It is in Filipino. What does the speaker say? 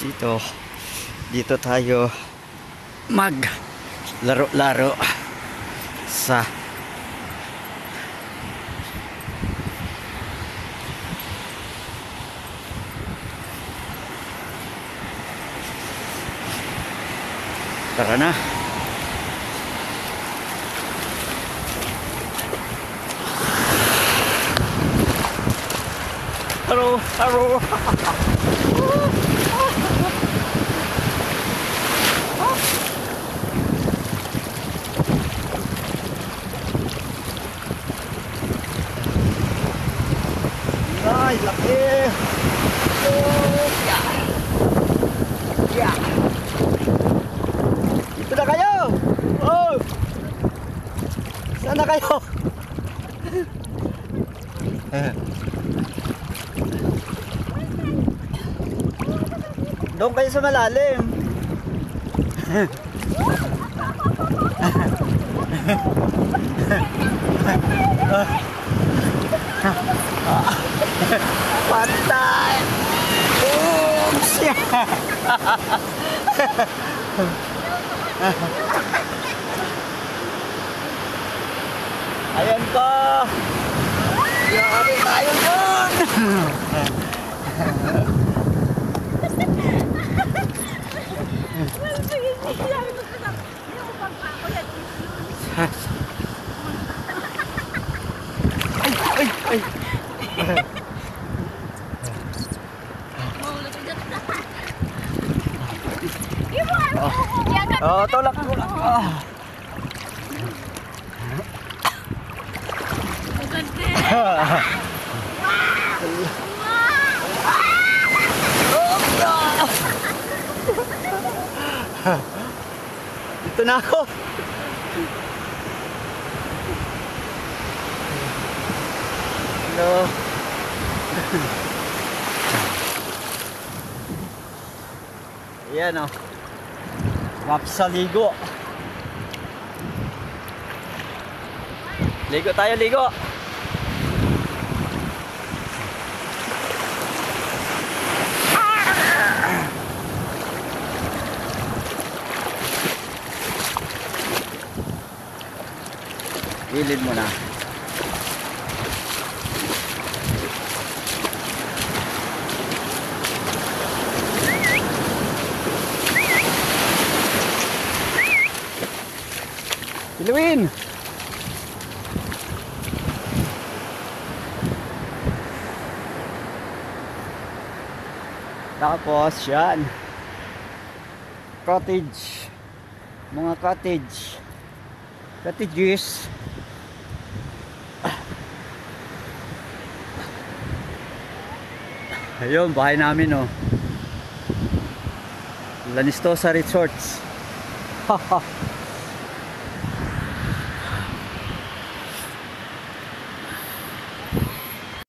Dito tayo mag laro-laro sa tara na. Haro, haro. Ay, laki. Oh, yeah. Yeah. Dito na kayo. Oh. Saan na kayo? Doon kayo sa malalim. Patay. Oops. Ayan po. Grabe tayo doon. Ay, ay, ay. Oh, tolak. Dito na ako. Hello. Ayan o. Map sa ligo. Ligo tayo, ligo. Ilid mo na. Iluin! Tapos yan. Cottage. Mga cottage. Cottages. Ayun, bahay namin oh. Lanistosa Resorts. Haha.